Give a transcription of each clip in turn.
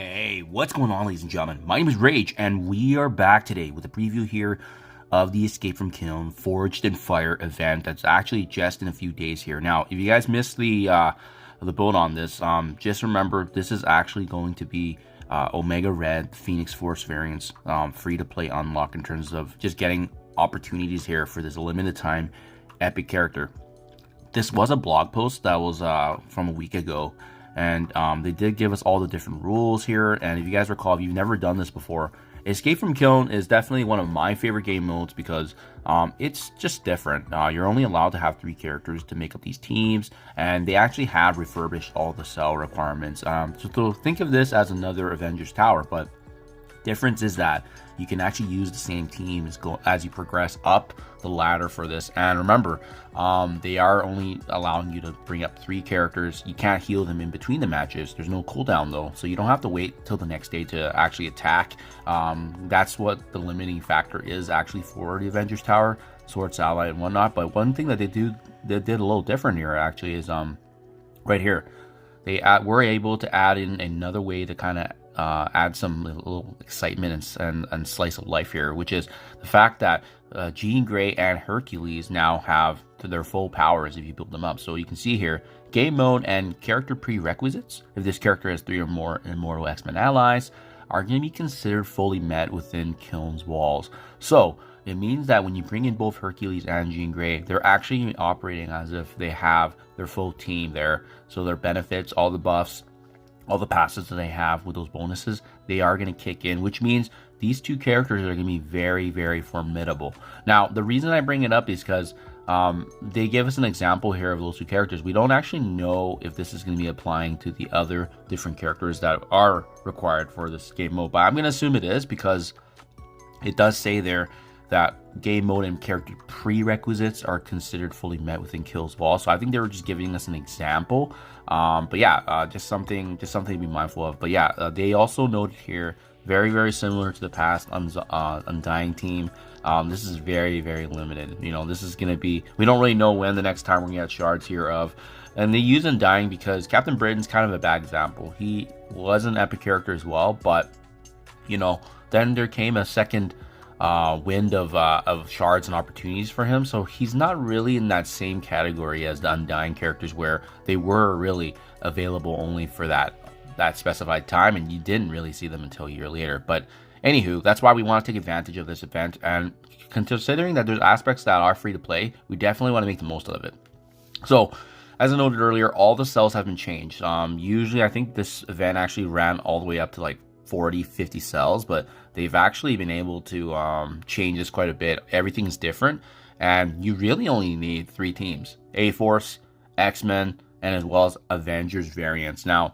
Hey, what's going on, ladies and gentlemen? My name is Rage, and we are back today with a preview here of the Escape from KYLN Forged in Fire event that's actually just in a few days here. Now, if you guys missed the build on this, just remember this is actually going to be Omega Red Phoenix Force variants, free to play unlock in terms of just getting opportunities here for this limited time epic character. This was a blog post that was from a week ago. And they did give us all the different rules here. And if you guys recall, if you've never done this before, Escape from KYLN is definitely one of my favorite game modes because it's just different. You're only allowed to have 3 characters to make up these teams, and they actually have refurbished all the cell requirements. So think of this as another Avengers Tower, but difference is that you can actually use the same teams as you progress up the ladder for this. And remember, they are only allowing you to bring up 3 characters. You can't heal them in between the matches. There's no cooldown though, so you don't have to wait till the next day to actually attack. That's what the limiting factor is actually for the Avengers Tower, Sword Satellite and whatnot. But one thing that they did a little different here actually is right here. We're able to add in another way to kind of add some little excitement and slice of life here, which is the fact that Jean Grey and Hercules now have their full powers if you build them up. So you can see here, game mode and character prerequisites. If this character has 3 or more immortal X-Men allies, are going to be considered fully met within KYLN's walls. So it means that when you bring in both Hercules and Jean Grey, they're actually operating as if they have their full team there. So their benefits, all the buffs, all the passes that they have with those bonuses, they are going to kick in, which means these 2 characters are going to be very, very formidable. Now, the reason I bring it up is because they give us an example here of those 2 characters. We don't actually know if this is going to be applying to the other different characters that are required for this game mode, but I'm going to assume it is because it does say there that game mode and character prerequisites are considered fully met within KYLN's wall. So I think they were just giving us an example. But yeah, just something to be mindful of. But yeah, they also noted here, very, very similar to the past Undying team. This is very, very limited. You know, this is going to be, we don't really know when the next time we're going to get shards here of. And they use Undying because Captain Britain's kind of a bad example. He was an epic character as well, but, you know, then there came a second wind of shards and opportunities for him, so he's not really in that same category as the Undying characters where they were really available only for that specified time, and you didn't really see them until a year later. But anywho, that's why we want to take advantage of this event, and considering that there's aspects that are free to play, we definitely want to make the most of it. So as I noted earlier, all the cells have been changed. Usually I think this event actually ran all the way up to like 40-50 cells, but they've actually been able to change this quite a bit. Everything's different, and you really only need 3 teams: A-Force, X-Men, and as well as Avengers variants. Now,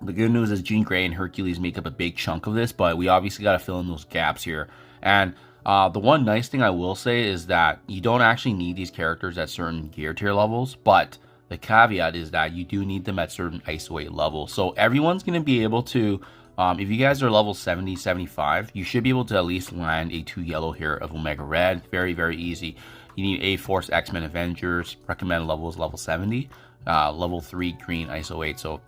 the good news is Jean Grey and Hercules make up a big chunk of this, but we obviously got to fill in those gaps here. And the one nice thing I will say is that you don't actually need these characters at certain gear tier levels, but the caveat is that you do need them at certain ISO 8 levels. So everyone's going to be able to, if you guys are level 70, 75, you should be able to at least land a 2 yellow here of Omega Red. Very, very easy. You need A-Force, X-Men, Avengers. Recommended level is level 70. Level 3 green ISO 8. So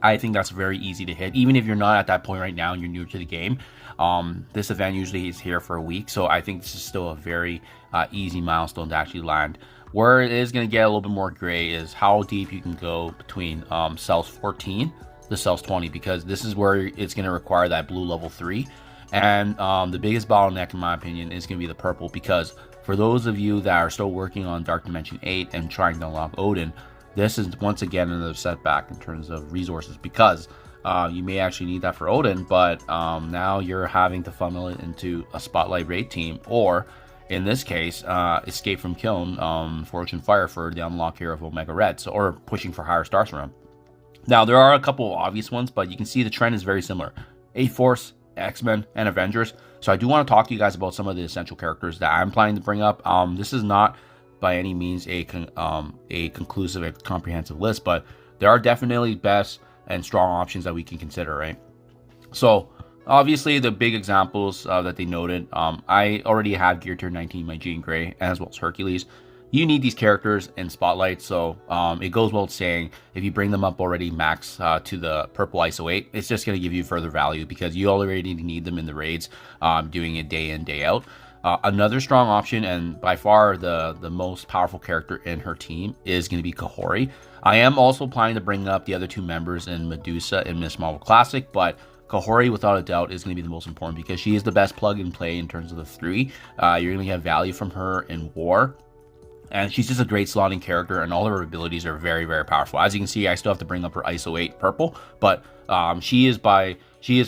I think that's very easy to hit. Even if you're not at that point right now and you're new to the game, this event usually is here for a week. So I think this is still a very easy milestone to actually land. Where it is going to get a little bit more gray is how deep you can go between cells 14 the cells 20, because this is where it's going to require that blue level 3, and the biggest bottleneck in my opinion is going to be the purple, because for those of you that are still working on Dark Dimension 8 and trying to unlock Odin, this is once again another setback in terms of resources, because you may actually need that for Odin, but now you're having to funnel it into a Spotlight Raid team, or in this case, Escape from KYLN, Forged in Fire for the unlock here of Omega Red, so, or pushing for higher stars from him. Now, there are a couple of obvious ones, but you can see the trend is very similar. A-Force, X-Men, and Avengers. So I do want to talk to you guys about some of the essential characters that I'm planning to bring up. This is not by any means a conclusive and comprehensive list, but there are definitely best and strong options that we can consider, right? So obviously the big examples that they noted, I already have Gear Tier 19, my Jean Grey, as well as Hercules. you need these characters in Spotlight. So it goes without saying, if you bring them up already max to the purple ISO 8, it's just going to give you further value because you already need them in the raids, doing it day in, day out. Another strong option, and by far the most powerful character in her team, is going to be Kahori. I am also planning to bring up the other two members in Medusa and Miss Marvel Classic, but Kahori, without a doubt, is going to be the most important because she is the best plug and play in terms of the three. You're going to get value from her in War. And she's just a great slotting character, and all of her abilities are very, very powerful. As you can see, I still have to bring up her ISO 8 purple, but she is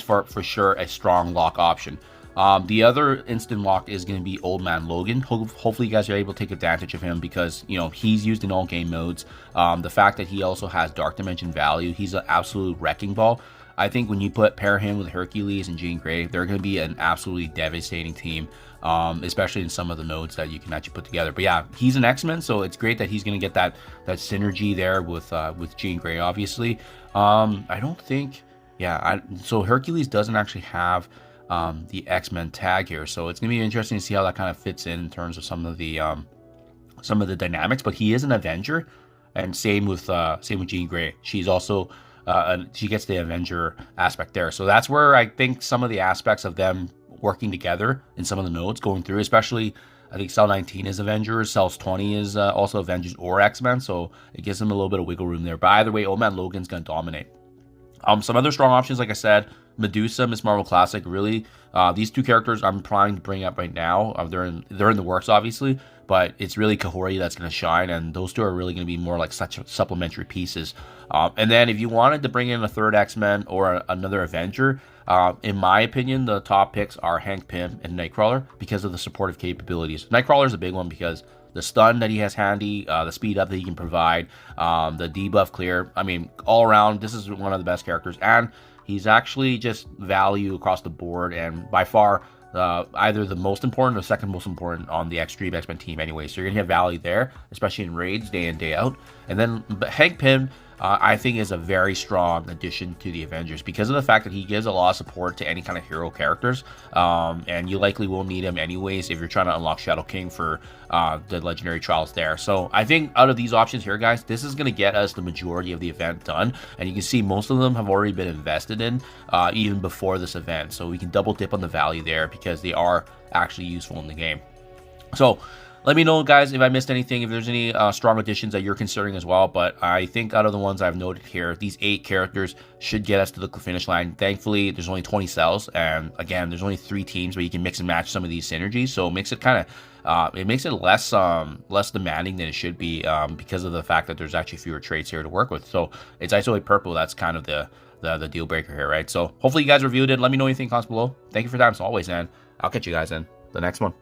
for sure a strong lock option. The other instant lock is going to be Old Man Logan. Hopefully you guys are able to take advantage of him because, you know, he's used in all game modes. The fact that he also has Dark Dimension value, he's an absolute wrecking ball. I think when you pair him with Hercules and Jean Grey, they're going to be an absolutely devastating team, especially in some of the modes that you can actually put together. But yeah, he's an X-Men, so it's great that he's going to get that synergy there with Jean Grey, obviously. I don't think, so Hercules doesn't actually have the X-Men tag here, so it's going to be interesting to see how that kind of fits in terms of some of the dynamics. But he is an Avenger, and same with Jean Grey. She's also she gets the Avenger aspect there. So that's where I think some of the aspects of them working together in some of the nodes going through, especially I think Cell 19 is Avengers, Cells 20 is also Avengers or X-Men, so it gives them a little bit of wiggle room there. But either way, Old Man Logan's going to dominate. Some other strong options, like I said, Medusa, Miss Marvel Classic, really, these two characters I'm planning to bring up right now. They're in the works, obviously, but it's really Kahori that's going to shine, and those two are really going to be more like such supplementary pieces. And then if you wanted to bring in a third X-Men or another Avenger, in my opinion, the top picks are Hank Pym and Nightcrawler because of the supportive capabilities. Nightcrawler is a big one because the stun that he has handy, the speed up that he can provide, the debuff clear. I mean, all around, this is one of the best characters, and he's actually just value across the board, and by far either the most important or second most important on the Extreme X-Men team anyway. So you're gonna have value there, especially in raids day in, day out. And then Hank Pym, I think, is a very strong addition to the Avengers because of the fact that he gives a lot of support to any kind of hero characters, and you likely will need him anyways if you're trying to unlock Shadow King for the Legendary Trials there. So I think out of these options here, guys, this is going to get us the majority of the event done, and you can see most of them have already been invested in even before this event, so we can double dip on the value there because they are actually useful in the game. So let me know, guys, if I missed anything, if there's any strong additions that you're considering as well. But I think out of the ones I've noted here, these 8 characters should get us to the finish line. Thankfully, there's only 20 cells. And again, there's only 3 teams where you can mix and match some of these synergies. So it makes it kind of, it makes it less demanding than it should be because of the fact that there's actually fewer traits here to work with. So it's ISO 8 purple. That's kind of the deal breaker here, right? So hopefully you guys reviewed it. Let me know what you think in comments below. Thank you for your time as always, and I'll catch you guys in the next one.